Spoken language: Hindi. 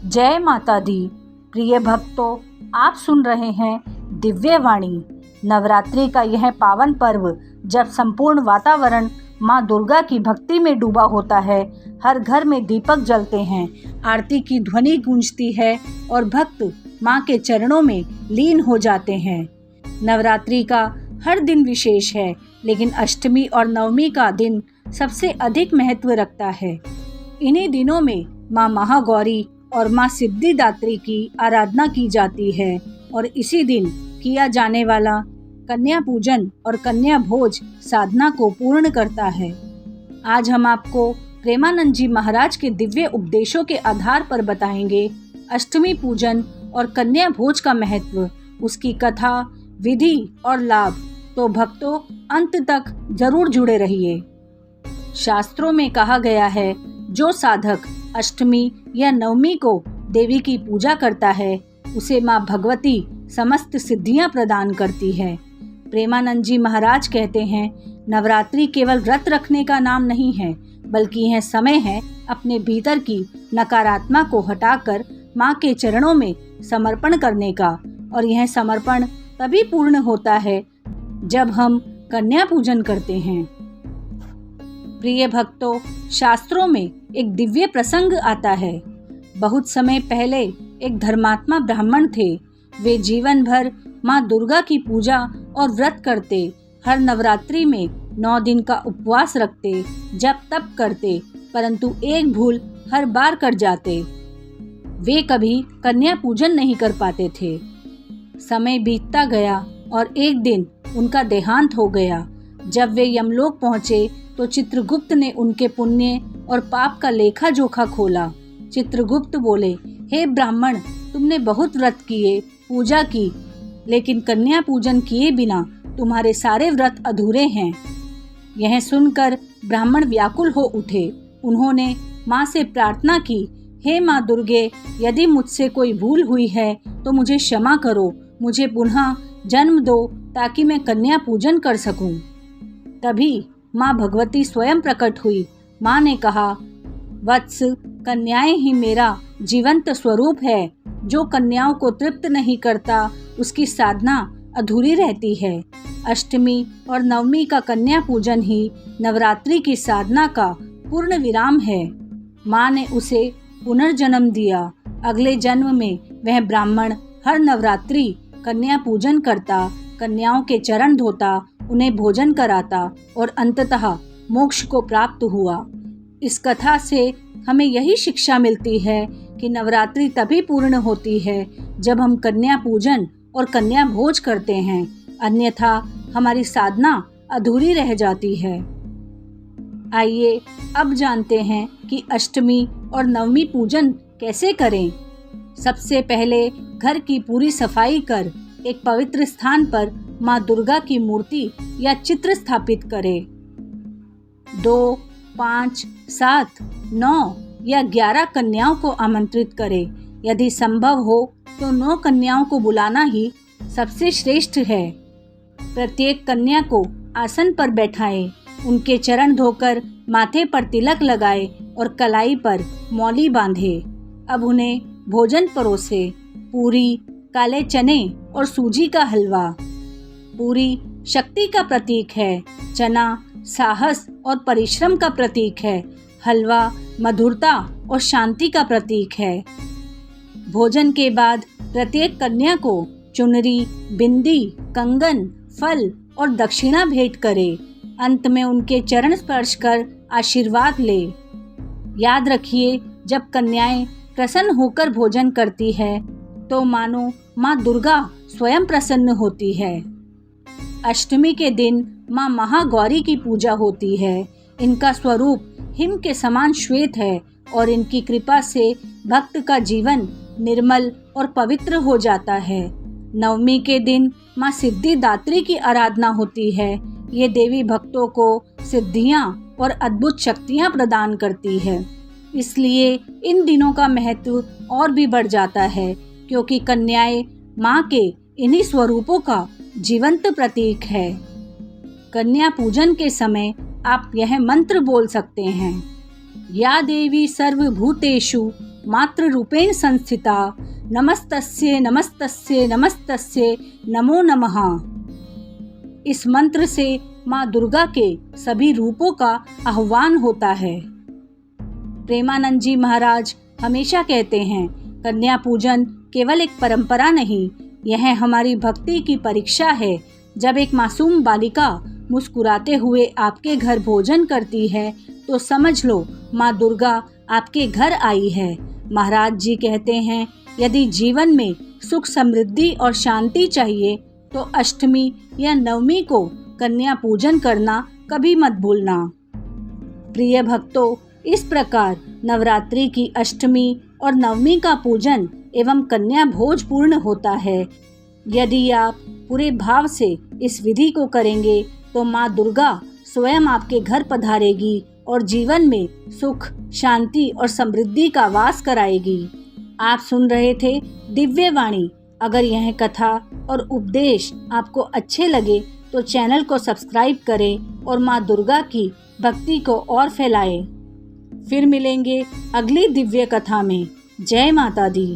जय माता दी। प्रिय भक्तों, आप सुन रहे हैं दिव्य वाणी। नवरात्रि का यह पावन पर्व जब संपूर्ण वातावरण माँ दुर्गा की भक्ति में डूबा होता है, हर घर में दीपक जलते हैं, आरती की ध्वनि गूंजती है और भक्त माँ के चरणों में लीन हो जाते हैं। नवरात्रि का हर दिन विशेष है, लेकिन अष्टमी और नवमी का दिन सबसे अधिक महत्व रखता है। इन्हीं दिनों में माँ महागौरी और माँ सिद्धिदात्री की आराधना की जाती है और इसी दिन किया जाने वाला कन्या पूजन और कन्या भोज साधना को पूर्ण करता है। आज हम आपको प्रेमानंद जी महाराज के दिव्य उपदेशों के आधार पर बताएंगे अष्टमी पूजन और कन्या भोज का महत्व, उसकी कथा, विधि और लाभ। तो भक्तों, अंत तक जरूर जुड़े रहिए। शास्त्रों में कहा गया है, जो साधक अष्टमी या नवमी को देवी की पूजा करता है, उसे माँ भगवती समस्त सिद्धियां प्रदान करती है। प्रेमानंद जी महाराज कहते हैं, नवरात्रि केवल व्रत रखने का नाम नहीं है, बल्कि यह समय है अपने भीतर की नकारात्मक को हटाकर माँ के चरणों में समर्पण करने का। और यह समर्पण तभी पूर्ण होता है जब हम कन्या पूजन करते हैं। प्रिय भक्तों, शास्त्रों में एक दिव्य प्रसंग आता है। बहुत समय पहले एक धर्मात्मा ब्राह्मण थे। वे जीवन भर माँ दुर्गा की पूजा और व्रत करते, हर नवरात्रि में 9 दिन का उपवास रखते, जप तप करते, परंतु एक भूल हर बार कर जाते। वे कभी कन्या पूजन नहीं कर पाते थे। समय बीतता गया और एक दिन उनका देहांत हो गया। जब वे यमलोक पहुँचे तो चित्रगुप्त ने उनके पुण्य और पाप का लेखा जोखा खोला। चित्रगुप्त बोले, हे ब्राह्मण, तुमने बहुत व्रत किए, पूजा की, लेकिन कन्या पूजन किए बिना तुम्हारे सारे व्रत अधूरे हैं। यह सुनकर ब्राह्मण व्याकुल हो उठे। उन्होंने माँ से प्रार्थना की, हे माँ दुर्गे, यदि मुझसे कोई भूल हुई है तो मुझे क्षमा करो, मुझे पुनः जन्म दो ताकि मैं कन्या पूजन कर सकूं। तभी माँ भगवती स्वयं प्रकट हुई। माँ ने कहा, वत्स, कन्याएं ही मेरा जीवंत स्वरूप है। जो कन्याओं को तृप्त नहीं करता, उसकी साधना अधूरी रहती है। अष्टमी और नवमी का कन्या पूजन ही नवरात्रि की साधना का पूर्ण विराम है। माँ ने उसे पुनर्जन्म दिया। अगले जन्म में वह ब्राह्मण हर नवरात्रि कन्या पूजन करता, कन्याओं के चरण धोता, उन्हें भोजन कराता और अंततः मोक्ष को प्राप्त हुआ। इस कथा से हमें यही शिक्षा मिलती है कि नवरात्रि तभी पूर्ण होती है जब हम कन्या पूजन और कन्या भोज करते हैं, अन्यथा हमारी साधना अधूरी रह जाती है। आइए अब जानते हैं कि अष्टमी और नवमी पूजन कैसे करें। सबसे पहले घर की पूरी सफाई कर एक पवित्र स्थान पर माँ दुर्गा की मूर्ति या चित्र स्थापित करें। 2, 5, 7, 9 या 11 कन्याओं को आमंत्रित करें। यदि संभव हो तो 9 कन्याओं को बुलाना ही सबसे श्रेष्ठ है। प्रत्येक कन्या को आसन पर बैठाएं, उनके चरण धोकर माथे पर तिलक लगाए और कलाई पर मौली बांधे। अब उन्हें भोजन परोसे। पूरी, काले चने और सूजी का हलवा। पूरी शक्ति का प्रतीक है, चना साहस और परिश्रम का प्रतीक है, हलवा मधुरता और शांति का प्रतीक है। भोजन के बाद प्रत्येक कन्या को चुनरी, बिंदी, कंगन, फल और दक्षिणा भेंट करे। अंत में उनके चरण स्पर्श कर आशीर्वाद ले। याद रखिए, जब कन्याएं प्रसन्न होकर भोजन करती है तो मानो माँ दुर्गा स्वयं प्रसन्न होती है। अष्टमी के दिन माँ महागौरी की पूजा होती है। इनका स्वरूप हिम के समान श्वेत है और इनकी कृपा से भक्त का जीवन निर्मल और पवित्र हो जाता है। नवमी के दिन माँ सिद्धिदात्री की आराधना होती है। ये देवी भक्तों को सिद्धियाँ और अद्भुत शक्तियाँ प्रदान करती है। इसलिए इन दिनों का महत्व और भी बढ़ जाता है, क्योंकि कन्याएं माँ के इन्हीं स्वरूपों का जीवंत प्रतीक है। कन्या पूजन के समय आप यह मंत्र बोल सकते हैं, या देवी सर्वभूतेषु मातृ रूपेण संस्थिता। नमस्तस्ये नमस्तस्ये नमस्तस्ये नमो नमः। इस मंत्र से माँ दुर्गा के सभी रूपों का आह्वान होता है। प्रेमानंद जी महाराज हमेशा कहते हैं, कन्या पूजन केवल एक परंपरा नहीं, यह हमारी भक्ति की परीक्षा है। जब एक मासूम बालिका मुस्कुराते हुए आपके घर भोजन करती है तो समझ लो माँ दुर्गा आपके घर आई है। महाराज जी कहते हैं, यदि जीवन में सुख समृद्धि और शांति चाहिए तो अष्टमी या नवमी को कन्या पूजन करना कभी मत भूलना। प्रिय भक्तों, इस प्रकार नवरात्रि की अष्टमी और नवमी का पूजन एवं कन्या भोज पूर्ण होता है। यदि आप पूरे भाव से इस विधि को करेंगे तो माँ दुर्गा स्वयं आपके घर पधारेगी और जीवन में सुख, शांति और समृद्धि का वास कराएगी। आप सुन रहे थे दिव्य वाणी। अगर यह कथा और उपदेश आपको अच्छे लगे तो चैनल को सब्सक्राइब करें और माँ दुर्गा की भक्ति को और फैलाएं। फिर मिलेंगे अगली दिव्य कथा में। जय माता दी।